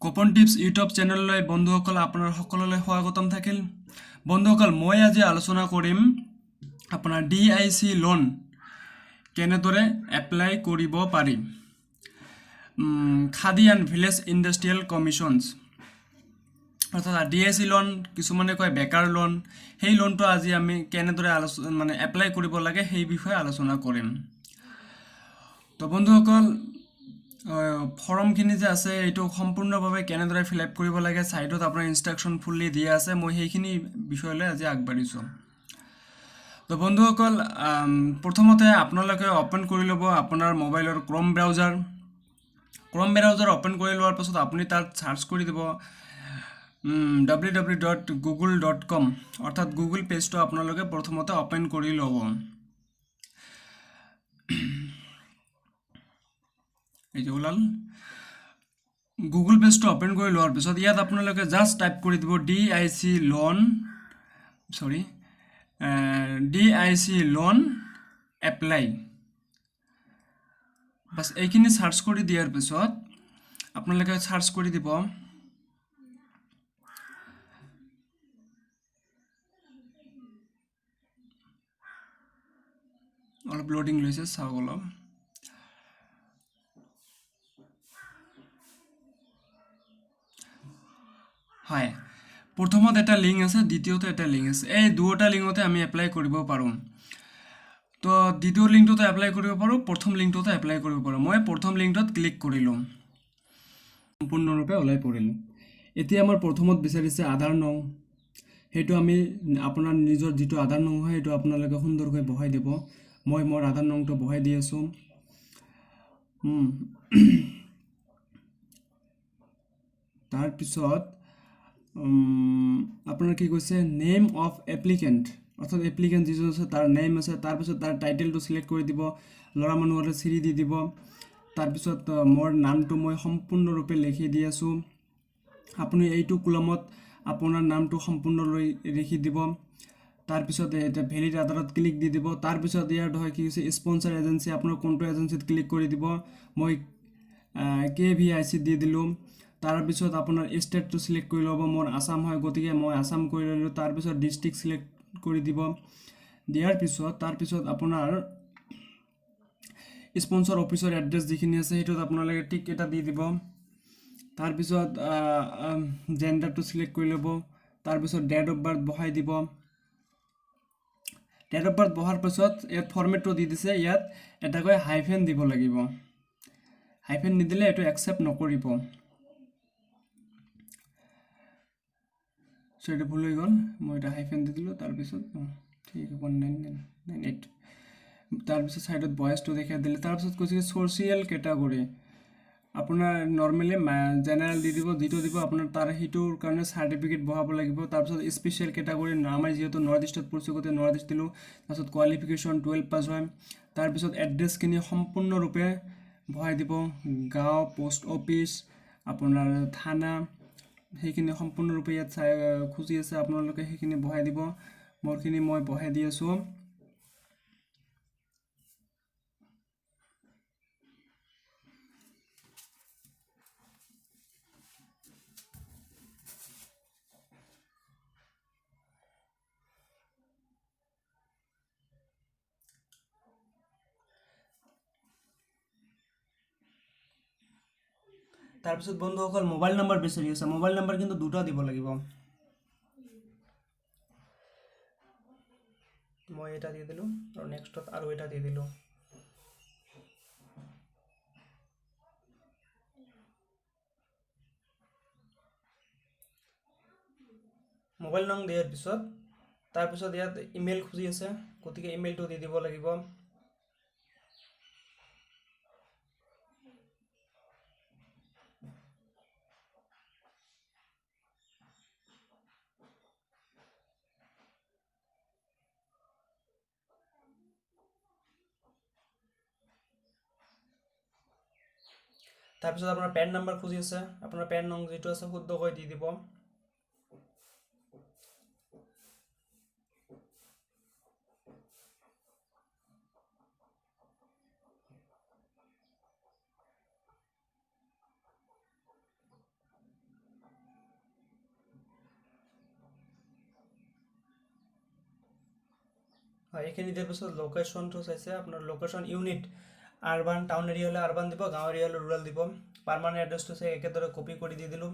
Coupon tips YouTube চেনেললৈ বন্ধুসকল আপোনাৰ সকলোলৈ স্বাগতম থাকিল। বন্ধুসকল, মই আজি আলোচনা কৰিম আপোনাৰ DIC লোন কেনেদৰে এপ্লাই কৰিব পাৰি। খাদী এণ্ড ভিলেজ ইণ্ডাষ্ট্ৰিয়েল কমিশ্যনছ অৰ্থাৎ DIC লোন, কিছুমানে কয় বেকাৰ লোন, সেই লোনটো আজি আমি কেনেদৰে এপ্লাই কৰিব লাগে সেই বিষয়ে আলোচনা কৰিম। তো বন্ধুসকল, ফৰ্মখিনি যে আছে এইটো সম্পূৰ্ণভাৱে কেনেদৰে ফিল আপ কৰিব লাগে ছাইডত আপোনাৰ ইনষ্ট্ৰাকশ্যন ফুল্লি দিয়া আছে। মই সেইখিনি বিষয়লৈ আজি আগবাঢ়িছোঁ। তো বন্ধুসকল, প্ৰথমতে আপোনালোকে অ'পেন কৰি ল'ব আপোনাৰ মোবাইলৰ ক্ৰ'ম ব্ৰাউজাৰ অ'পেন কৰি লোৱাৰ পাছত আপুনি তাত চাৰ্চ কৰি দিব www.google.com অৰ্থাৎ গুগল পেজটো আপোনালোকে প্ৰথমতে অ'পেন কৰি ল'ব। এই যে ওলাল গুগল পেজটো অ'পেন কৰি লোৱাৰ পিছত ইয়াত আপোনালোকে জাষ্ট টাইপ কৰি দিব DIC লোন এপ্লাই। বাছ এইখিনি চাৰ্চ কৰি দিয়াৰ পিছত আপোনালোকে চাৰ্চ কৰি দিব অলপ লোডিং লৈছে, চাওক অলপ। হয়, প্ৰথমত এটা লিংক আছে, দ্বিতীয়তে এটা লিংক আছে। এই দুয়োটা লিংকতে আমি এপ্লাই কৰিব পাৰোঁ। তো দ্বিতীয় লিংকটোতে এপ্লাই কৰিব পাৰোঁ, প্ৰথম লিংকটোতে এপ্লাই কৰিব পাৰোঁ। মই প্ৰথম লিংকটোত ক্লিক কৰিলোঁ, সম্পূৰ্ণৰূপে ওলাই পৰিলোঁ। এতিয়া আমাৰ প্ৰথমত বিচাৰিছে আধাৰ নং। সেইটো আমি আপোনাৰ নিজৰ যিটো আধাৰ নং হয় সেইটো আপোনালোকে সুন্দৰকৈ বহাই দিব। মই মোৰ আধাৰ নংটো বহাই দি আছোঁ। তাৰপিছত আপোনাৰ কি কৈছে, নেম অফ এপ্লিকেণ্ট, অৰ্থাৎ এপ্লিকেণ্ট যিজন আছে তাৰ নেম আছে। তাৰপিছত তাৰ টাইটেলটো চিলেক্ট কৰি দিব, ল'ৰা মানুহ হ'লে চিৰি দি দিব। তাৰপিছত মোৰ নামটো মই সম্পূৰ্ণৰূপে লিখি দি আছোঁ। আপুনি এইটো কলমত আপোনাৰ নামটো সম্পূৰ্ণলৈ লিখি দিব। তাৰপিছত এতিয়া ভেলিড আধাৰত ক্লিক দি দিব। তাৰপিছত ইয়াত হয় কি হৈছে, স্পনচাৰ এজেঞ্চি, আপোনাৰ কোনটো এজেঞ্চিত ক্লিক কৰি দিব। মই KVIC দি দিলোঁ। তাৰপিছত আপোনাৰ ষ্টেটটো চিলেক্ট কৰি ল'ব। মোৰ আসাম হয়, গতিকে মই আসাম কৰি ল'লোঁ। তাৰপিছত ডিষ্ট্ৰিক্ট চিলেক্ট কৰি দিব। দিয়াৰ পিছত তাৰপিছত আপোনাৰ স্পনচাৰ অফিচৰ এড্ৰেছ যিখিনি আছে সেইটোত আপোনালোকে টিক এটা দি দিব। তাৰপিছত জেণ্ডাৰটো চিলেক্ট কৰি ল'ব। তাৰপিছত ডেট অফ বাৰ্থ বহাই দিব। ডেট অফ বাৰ্থ বহাৰ পাছত ইয়াত ফৰ্মেটটো দি দিছে, ইয়াত এটাকৈ হাইফেন দিব লাগিব। হাইফেন নিদিলে এইটো একচেপ্ট নকৰিব। চ' এইটো ভুল হৈ গ'ল, মই এটা হাইফেন দি দিলোঁ। তাৰপিছত ঠিক 1998। তাৰপিছত ছাইডত বয়সটো দেখাই দিলে। তাৰপিছত কৈছে ছ'চিয়েল কেটাগৰী, আপোনাৰ নৰ্মেলি জেনেৰেল দি দিব, যিটো দিব আপোনাৰ তাৰ সেইটোৰ কাৰণে চাৰ্টিফিকেট বহাব লাগিব। তাৰপিছত স্পেচিয়েল কেটাগৰী, আমাৰ যিহেতু নৰ্থ ইষ্টত পৰিছোঁ গতিকে নৰ্থ ইষ্ট দিলোঁ। তাৰপিছত কোৱালিফিকেশ্যন 12 পাছ হয়। তাৰপিছত এড্ৰেছখিনি সম্পূৰ্ণৰূপে বহাই দিব, গাঁও, পোষ্ট অফিচ, আপোনাৰ থানা, সেইখিনি সম্পূৰ্ণৰূপে ইয়াত খুজি আছে, আপোনালোকে সেইখিনি বহাই দিব। মোৰখিনি মই বহাই দি আছোঁ। তাৰপিছত বন্ধুসকল মোবাইল নাম্বাৰ বিচাৰি আছে। মোবাইল নাম্বাৰ কিন্তু দুটা দিব লাগিব। মই এটা দি দিলোঁ আৰু নেক্সটত আৰু এটা দি দিলোঁ। মোবাইল নং দিয়াৰ পিছত তাৰপিছত ইয়াত ইমেইল খুজি আছে, গতিকে ইমেইলটো দি দিব লাগিব। তাৰপিছত আপোনাৰ পেন নাম্বাৰ খুজি আছে, আপোনাৰ পেন নং যিটো আছে শুদ্ধকৈ দি দিব। হয় এইখিনি দিয়াৰ পিছত লোকেশ্যনটো চাইছে আপোনাৰ location unit urban town area হ'লে আৰবান দিব, গাঁও এৰিয়া হ'লে ৰুৰাল দিব। পাৰ্মানেণ্ট এড্ৰেছটো চাই একেদৰে কপি কৰি দি দিলোঁ।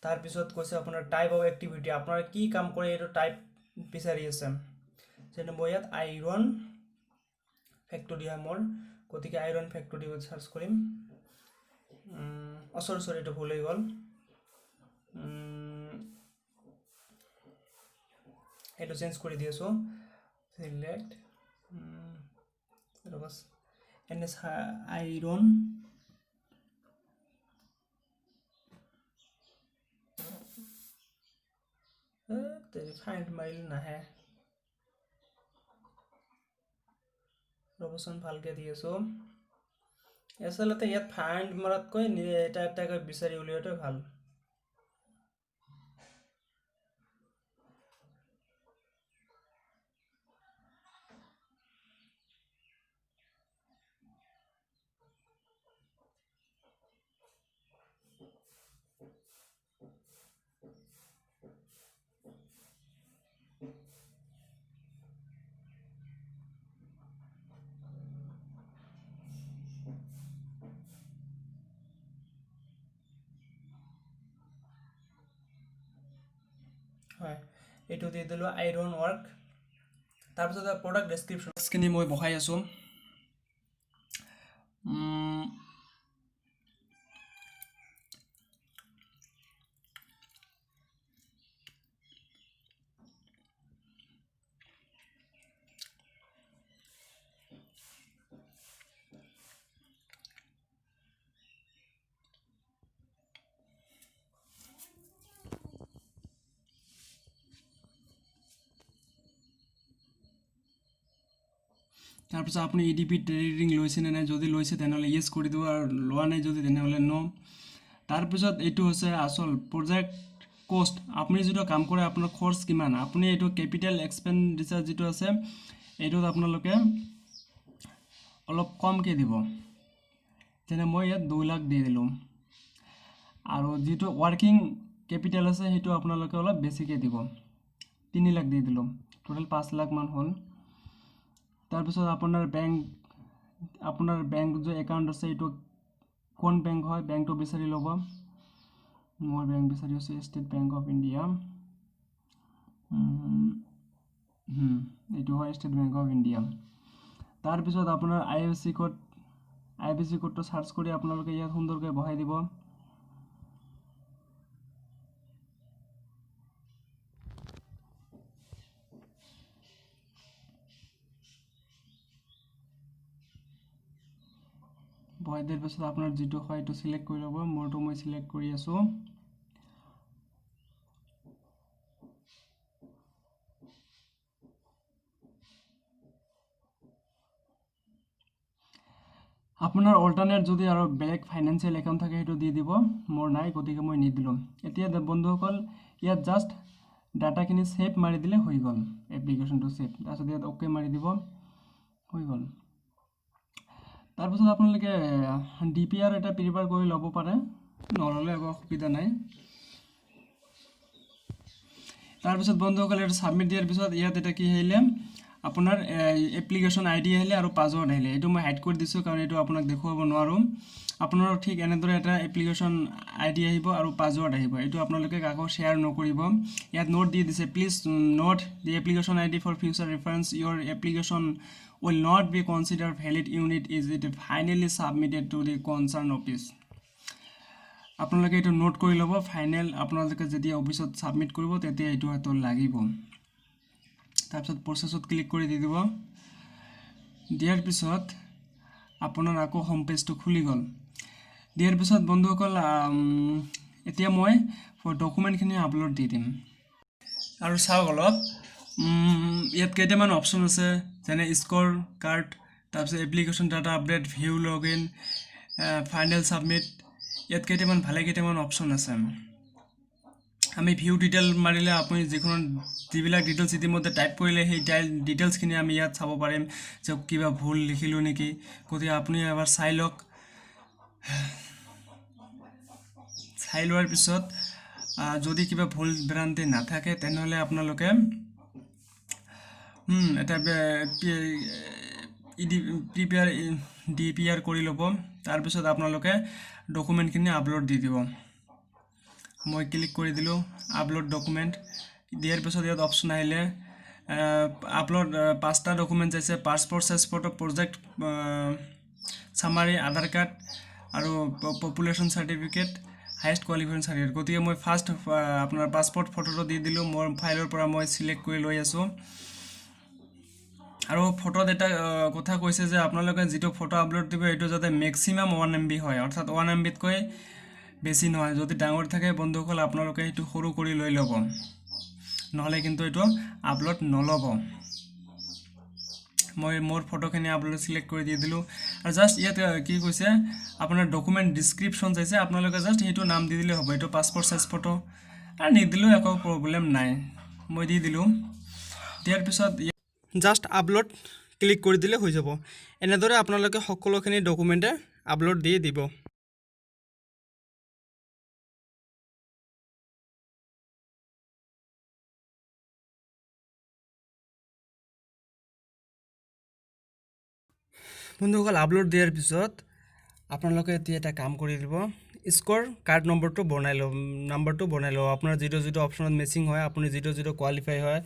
তাৰপিছত কৈছে আপোনাৰ টাইপ অফ এক্টিভিটি, আপোনাৰ কি কাম কৰে এইটো টাইপ বিচাৰি আছে। যেনে মই ইয়াত আইৰণ ফেক্টৰী হয় মোৰ, গতিকে আইৰণ ফেক্টৰী চাৰ্চ কৰিম। সৰি এইটো ভুল হৈ গ'ল। এইটো চেঞ্জ কৰি দি আছোঁ। সিলেক্ট NS আইৰণ ফাইণ্ড মাৰিলে নাহে, ৰ'বচোন ভালকৈ দি আছোঁ। আচলতে ইয়াত ফাইণ্ড মাৰাতকৈ এটা এটাকৈ বিচাৰি উলিওৱাটোৱে ভাল। হয় এইটো দি দিলোঁ আইৰণ ৱৰ্ক। তাৰপিছত প্ৰডাক্ট ডেছক্ৰিপশ্যনখিনি মই বহাই আছোঁ। তাৰপিছত আপুনি EDP ট্ৰেডিং লৈছেনে নাই, যদি লৈছে তেনেহ'লে ইয়েছ কৰি দিব, আৰু লোৱা নাই যদি তেনেহ'লে ন'। তাৰপিছত এইটো হৈছে আচল প্ৰজেক্ট কষ্ট, আপুনি যিটো কাম কৰে আপোনাৰ খৰচ কিমান, আপুনি এইটো কেপিটেল এক্সপেণ্ডিচাৰ যিটো আছে এইটোত আপোনালোকে অলপ কমকৈ দিব। যেনে মই ইয়াত 2 লাখ দি দিলোঁ, আৰু যিটো ৱৰ্কিং কেপিটেল আছে সেইটো আপোনালোকে অলপ বেছিকৈ দিব, 3 লাখ দি দিলোঁ, টোটেল 5 লাখ মান হ'ল। তাৰপিছত আপোনাৰ বেংক যে একাউণ্ট আছে এইটো কোন বেংক হয় বেংকটো বিচাৰি ল'ব। মোৰ বেংক বিচাৰি আছে ষ্টেট বেংক অফ ইণ্ডিয়া, এইটো হয় ষ্টেট বেংক অফ ইণ্ডিয়া। তাৰপিছত আপোনাৰ IFSC কোডটো চাৰ্চ কৰি আপোনালোকে ইয়াত সুন্দৰকৈ বহাই দিব। বহাই দিয়াৰ পিছত আপোনাৰ যিটো হয় এইটো চিলেক্ট কৰি ল'ব, মোৰটো মই চিলেক্ট কৰি আছোঁ। আপোনাৰ অল্টাৰনেট যদি আৰু বেলেগ ফাইনেন্সিয়েল একাউণ্ট থাকে সেইটো দি দিব, মোৰ নাই গতিকে মই নিদিলোঁ। এতিয়া বন্ধুসকল ইয়াত জাষ্ট ডাটাখিনি ছেভ মাৰি দিলে হৈ গ'ল, এপ্লিকেশ্যনটো ছেভ। তাৰপিছত ইয়াত অ'কে মাৰি দিব, হৈ গ'ল। তাৰপিছত আপোনালোকে DPR এটা প্ৰিপেয়াৰ কৰি ল'ব পাৰে, নল'লে একো অসুবিধা নাই। তাৰপিছত বন্ধুসকল এইটো ছাবমিট দিয়াৰ পিছত ইয়াত এটা কি আহিলে আপোনাৰ এপ্লিকেশ্যন ID আহিলে আৰু পাছৱৰ্ড আহিলে। এইটো মই হাইড কৰি দিছোঁ কাৰণ এইটো আপোনাক দেখুৱাব নোৱাৰোঁ। আপোনাৰ ঠিক এনেদৰে এটা এপ্লিকেশ্যন ID আহিব আৰু পাছৱৰ্ড আহিব, এইটো আপোনালোকে কাকো শ্বেয়াৰ নকৰিব। ইয়াত নোট দি দিছে, প্লিজ নোট দি application ID for future reference, your application will not be considered valid unit is it finally submitted to the concerned office। আপোনালোকে এইটো নোট কৰি ল'ব, ফাইনেল আপোনালোকে যেতিয়া অফিচত ছাবমিট কৰিব তেতিয়া এইটো হয়তো লাগিব। তাৰপিছত প্ৰচেছত ক্লিক কৰি দি দিব, দিয়াৰ পিছত আপোনাৰ আকৌ হোম পেজটো খুলি গ'ল। দিয়াৰ পিছত বন্ধুসকল এতিয়া মই ডকুমেণ্টখিনি আপলোড দি দিম। আৰু চাওক অলপ ইয়াত কেইটামান অপশ্যন আছে, যেনে স্ক'ৰ কাৰ্ড, তাৰপিছত application data update, view login, final submit, ইয়াত কেইটামান অপশ্যন আছে। আমি ভিউ ডিটেইল মাৰিলে আপুনি যিবিলাক ডিটেইলছ ইতিমধ্যে টাইপ কৰিলে সেই ডিটেইলছখিনি আমি ইয়াত চাব পাৰিম যে কিবা ভুল লিখিলোঁ নেকি, গতিকে আপুনি এবাৰ চাই লওক। চাই লোৱাৰ পিছত যদি কিবা ভুল ভ্ৰান্তি নাথাকে তেনেহ'লে আপোনালোকে এটা প্ৰিপেয়াৰ DPR কৰি ল'ব। তাৰপিছত আপোনালোকে ডকুমেণ্টখিনি আপলোড দি দিব। মই ক্লিক কৰি দিলোঁ আপলোড ডকুমেণ্ট দিয়াৰ পিছত ইয়াত অপশ্যন আহিলে আপলোড 5টা ডকুমেণ্টছ আছে, passport size photo, project summary, আধাৰ কাৰ্ড আৰু population certificate, highest qualification certificate. গতিকে মই ফাৰ্ষ্ট আপোনাৰ পাছপৰ্ট ফটোটো দি দিলোঁ। মোৰ ফাইলৰ পৰা মই চিলেক্ট কৰি লৈ আছোঁ। আৰু ফটোত এটা কথা কৈছে যে আপোনালোকে যিটো ফটো আপলোড দিব এইটো যাতে মেক্সিমাম 1 MB হয়, অৰ্থাৎ 1 MBতকৈ বেছি নহয়। যদি ডাঙৰ থাকে বন্ধুসকল আপোনালোকে এইটো সৰু কৰি লৈ ল'ব, নহ'লে কিন্তু এইটো আপলোড নল'ব। মই মোৰ ফটোখিনি আপলোড চিলেক্ট কৰি দি দিলোঁ। আৰু জাষ্ট ইয়াত কি কৈছে আপোনাৰ ডকুমেণ্ট ডিছক্ৰিপশ্যন চাইছে, আপোনালোকে জাষ্ট সেইটো নাম দি দিলে হ'ব। এইটো পাছপৰ্ট চাইজ ফটো, আৰু নিদিলেও একো প্ৰব্লেম নাই। মই দি দিলোঁ। দিয়াৰ পিছত জাষ্ট আপলোড ক্লিক কৰি দিলে হৈ যাব। এনেদৰে আপোনালোকে সকলোখিনি ডকুমেণ্টে আপলোড দি দিব। বন্ধুসকল আপলোড দিয়াৰ পিছত আপোনালোকে এতিয়া এটা কাম কৰি দিব, স্ক'ৰ কাৰ্ড নম্বৰটো বনাই ল'ব। আপোনাৰ যিটো অপশ্যনত মেচিং হয়, আপুনি যিটো কোৱালিফাই হয়,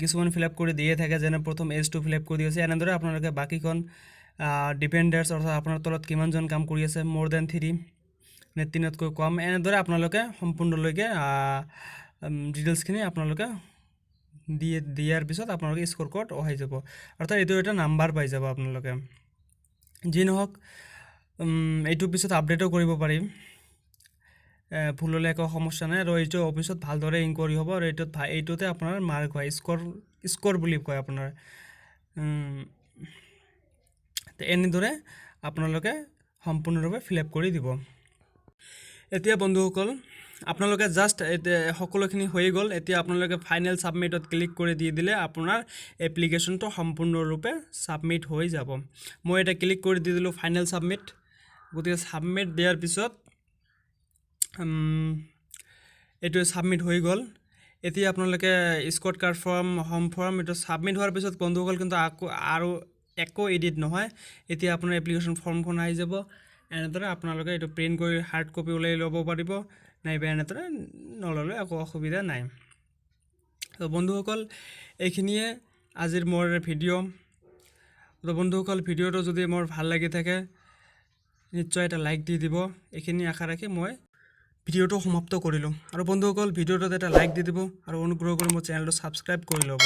কিছুমান ফিল আপ কৰি দিয়ে থাকে, যেনে প্ৰথম এজটো ফিল আপ কৰি দি আছে। এনেদৰে আপোনালোকে বাকীখন ডিপেণ্ডাৰ্ছ অৰ্থাৎ আপোনাৰ তলত কিমানজন কাম কৰি আছে, মোৰ দেন 3 নে 3তকৈ কম, এনেদৰে আপোনালোকে সম্পূৰ্ণলৈকে ডিটেইলছখিনি আপোনালোকে দিয়াৰ পিছত আপোনালোকে স্ক'ৰ কাৰ্ড আহি যাব, অৰ্থাৎ এইটো এটা নাম্বাৰ পাই যাব আপোনালোকে। যি নহওক এইটো পিছত আপডেটো কৰিব পাৰিম, ভুল হ'লে একো সমস্যা নাই। আৰু এইটো অফিচত ভালদৰে ইনকুৱাৰী হ'ব, আৰু এইটোতে আপোনাৰ মাৰ্ক হয়, স্ক'ৰ বুলি কয় আপোনাৰ। এনেদৰে আপোনালোকে সম্পূৰ্ণৰূপে ফিল আপ কৰি দিব। এতিয়া বন্ধুসকল আপোনালোকে জাষ্ট সকলোখিনি হৈ গ'ল। এতিয়া আপোনালোকে ফাইনেল ছাবমিটত ক্লিক কৰি দি দিলে আপোনাৰ এপ্লিকেশ্যনটো সম্পূৰ্ণৰূপে ছাবমিট হৈ যাব। মই এটা ক্লিক কৰি দি দিলোঁ ফাইনেল ছাবমিট। গতিকে ছাবমিট দিয়াৰ পিছত এইটো ছাবমিট হৈ গ'ল। এতিয়া আপোনালোকে score card form, home form এইটো ছাবমিট হোৱাৰ পিছত বন্ধুসকল কিন্তু আৰু একো এডিট নহয়। এতিয়া আপোনাৰ এপ্লিকেশ্যন ফৰ্মখন আহি যাব। এনেদৰে আপোনালোকে এইটো প্ৰিণ্ট কৰি হাৰ্ড কপি ওলাই ল'ব পাৰিব, নাইবা এনেদৰে নল'লে একো অসুবিধা নাই। তো বন্ধুসকল এইখিনিয়ে আজিৰ মোৰ ভিডিঅ'। তো বন্ধুসকল ভিডিঅ'টো যদি মোৰ ভাল লাগি থাকে নিশ্চয় এটা লাইক দি দিব। এইখিনি আশা ৰাখি মই ভিডিঅ'টো সমাপ্ত কৰিলোঁ। আৰু বন্ধুসকল ভিডিঅ'টোত এটা লাইক দি দিব, আৰু অনুগ্ৰহ কৰি মোৰ চেনেলটো ছাবস্ক্ৰাইব কৰি ল'ব।